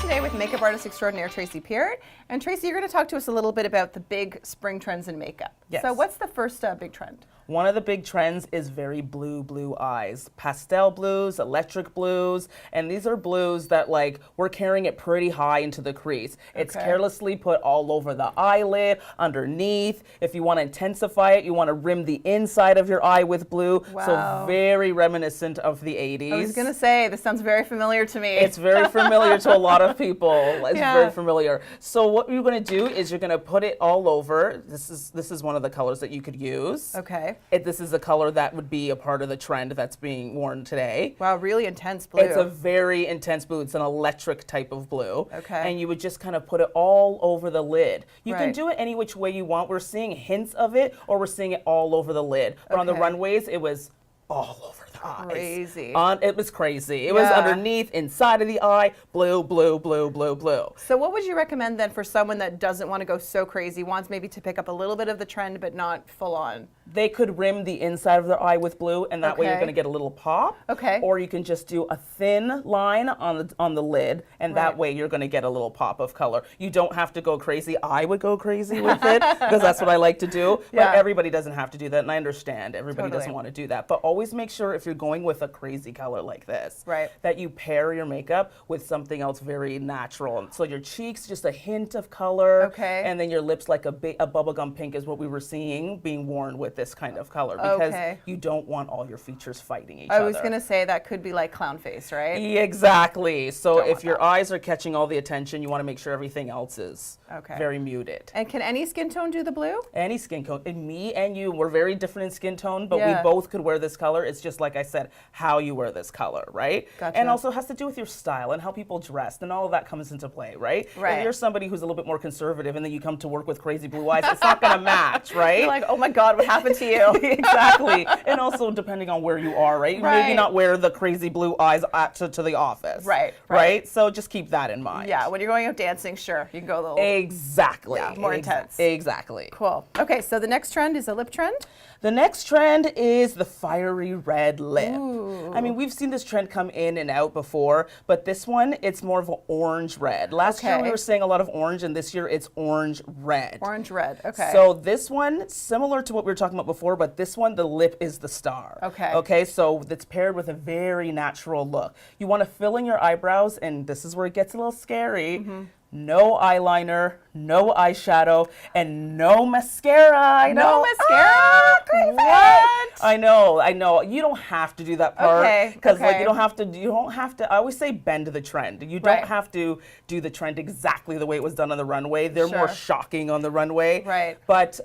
today with makeup artist extraordinaire Tracy Peart. And Tracy, you're going to talk to us a little bit about the big spring trends in makeup. Yes. So what's the first big trend? One of the big trends is very blue eyes. Pastel blues, electric blues, and these are blues that like we're carrying it pretty high into the crease. It's carelessly put all over the eyelid, underneath. If you want to intensify it, you want to rim the inside of your eye with blue. Wow. So very reminiscent of the 80s. I was going to say, this sounds very familiar to me. It's very familiar to a lot of people. It's Yeah. very familiar. So what you're going to do is you're going to put it all over. This is one of the colors that you could use. Okay. This is a color that would be a part of the trend that's being worn today. Wow, really intense blue. It's a very intense blue. It's an electric type of blue. Okay. And you would just kind of put it all over the lid. You can Right. do it any which way you want. We're seeing hints of it, or we're seeing it all over the lid. But on the Okay. runways, it was all over the eyes. Crazy. It was crazy. It was Yeah. underneath, inside of the eye, blue, blue, blue, blue, blue. So what would you recommend then for someone that doesn't want to go so crazy, wants maybe to pick up a little bit of the trend but not full on? They could rim the inside of their eye with blue, and that way you're Okay. going to get a little pop. Okay. Or you can just do a thin line on the lid, and that Right. way you're going to get a little pop of color. You don't have to go crazy. I would go crazy with it because that's what I like to do. Yeah. But everybody doesn't have to do that, and I understand everybody Totally. doesn't want to do that. But always make sure if you're going with a crazy color like this, Right. that you pair your makeup with something else very natural. So your cheeks, just a hint of color, Okay. and then your lips like a bubblegum pink is what we were seeing being worn with this kind of color, because Okay. you don't want all your features fighting each other. I was going to say that could be like clown face, right? Exactly. So Don't if want your that. eyes are catching all the attention, you want to make sure everything else is Okay. very muted. And can any skin tone do the blue? Any skin tone, and me and you, we're very different in skin tone, but Yeah. we both could wear this color. It's just like I said, how you wear this color, right? Gotcha. And also has to do with your style and how people dress, and all of that comes into play, right? Right. If you're somebody who's a little bit more conservative and then you come to work with crazy blue eyes, it's not going to match, right? You're like, oh my God, what happened to you? Exactly. And also depending on where you are, right? Right. Maybe not wear the crazy blue eyes to the office. Right, right. Right? So just keep that in mind. Yeah, when you're going out dancing, sure, you can go a little. Exactly. Yeah, more intense. Exactly. Cool. Okay, so the next trend is a lip trend. The next trend is the fiery red lip. Ooh. I mean, we've seen this trend come in and out before, but this one, it's more of an orange red. Last year Okay. we were saying a lot of orange, and this year it's orange red. Orange red. Okay. So this one, similar to what we were talking about before, but this one, the lip is the star. Okay. Okay, so it's paired with a very natural look. You want to fill in your eyebrows, and this is where it gets a little scary. Mm-hmm. No eyeliner, no eyeshadow, and no mascara. I No know. mascara? Crazy. What? I know. You don't have to do that part Okay, because like okay. you don't have to. I always say bend the trend. You Right. don't have to do the trend exactly the way it was done on the runway. They're more Sure. shocking on the runway. Right. But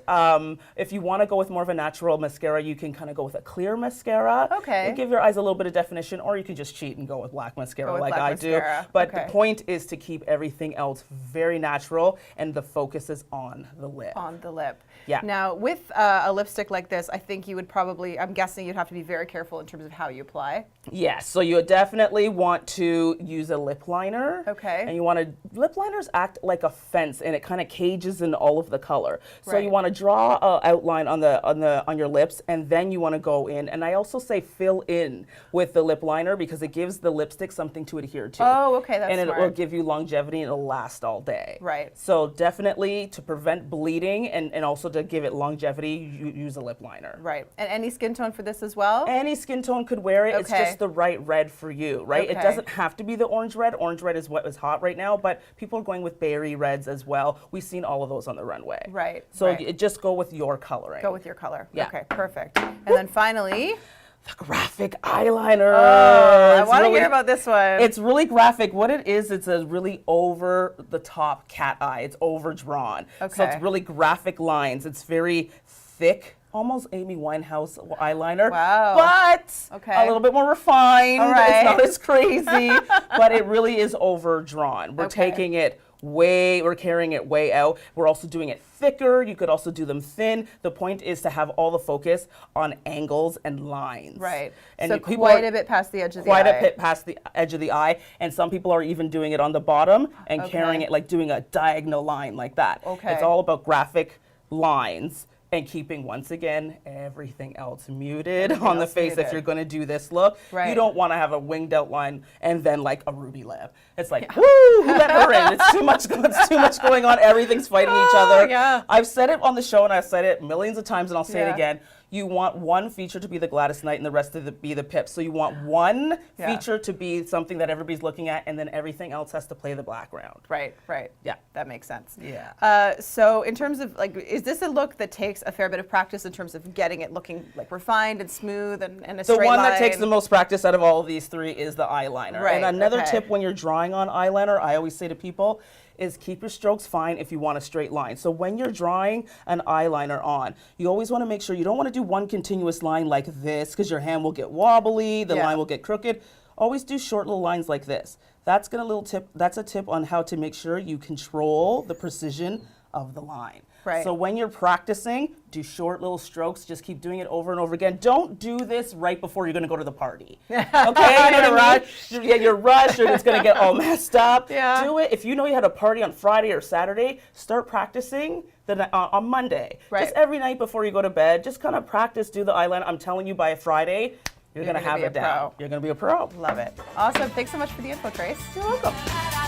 if you want to go with more of a natural mascara, you can kind of go with a clear mascara. Okay. And give your eyes a little bit of definition, or you can just cheat and go with black mascara Go with like black I mascara. do. But Okay. the point is to keep everything else very natural, and the focus is on the lip. On the lip. Yeah. Now, with a lipstick like this, I think you would probably, I'm guessing you'd have to be very careful in terms of how you apply. Yes, so you definitely want to use a lip liner. Okay. And you want to, lip liners act like a fence, and it kind of cages in all of the color. So Right. you want to draw an outline on your lips, and then you want to go in. And I also say fill in with the lip liner because it gives the lipstick something to adhere to. Oh, okay, that's and it smart. will give you longevity, and it'll last all day. Right. So definitely to prevent bleeding and also to give it longevity, you use a lip liner. Right. And any skin tone for this as well? Any skin tone could wear it. It's Okay. just the right red for you, right? It Okay. doesn't have to be the orange red. Orange red is what is hot right now, but people are going with berry reds as well. We've seen all of those on the runway. Right, So right. just go with your coloring. Go with your color. Yeah. Okay, perfect. And then finally, the graphic eyeliner. I It's want to really- hear about this one. It's really graphic. What it is, it's a really over the top cat eye. It's overdrawn. So Okay. it's really graphic lines. It's very thick, almost Amy Winehouse eyeliner. Wow. But Okay. a little bit more refined. All right. It's not as crazy, but it really is overdrawn. We're Okay. taking it we're carrying it way out. We're also doing it thicker. You could also do them thin. The point is to have all the focus on angles and lines. right. And So people quite are- a bit past the edge of the eye. quite a bit past the edge of the eye, and some people are even doing it on the bottom and Okay. carrying it like doing a diagonal line like that. Okay. It's all about graphic lines and keeping, once again, everything else muted Everything on the else face if muted. you're going to do this look. Right. You don't want to have a winged outline and then like a ruby lip. It's like, woo, who let her in? It's too much going on. Everything's fighting each other. Yeah. I've said it on the show and I've said it millions of times and I'll say it Yeah. again. You want one feature to be the Gladys Knight and the rest of the be the Pip. So you want one Yeah. feature to be something that everybody's looking at, and then everything else has to play the background. Right. Yeah. That makes sense. Yeah. So in terms of like, is this a look that takes a fair bit of practice in terms of getting it looking like refined and smooth and a The straight one line? that takes the most practice out of all of these three is the eyeliner. Right, And another okay. tip when you're drawing on eyeliner, I always say to people, is keep your strokes fine if you want a straight line. So when you're drawing an eyeliner on, you always want to make sure you don't want to do one continuous line like this because your hand will get wobbly, the Yeah. line will get crooked. Always do short little lines like this. That's a tip on how to make sure you control the precision of the line. Right. So when you're practicing, do short little strokes. Just keep doing it over and over again. Don't do this right before you're going to go to the party. Okay? You know what I mean? You're rushed or it's going to get all messed up. Yeah. Do it. If you know you had a party on Friday or Saturday, start practicing on Monday. Right. Just every night before you go to bed, just kind of practice, do the eyeliner. I'm telling you, by Friday, you're going to gonna have be it a down. pro. You're going to be a pro. Love it. Awesome. Thanks so much for the info, Trace. You're welcome.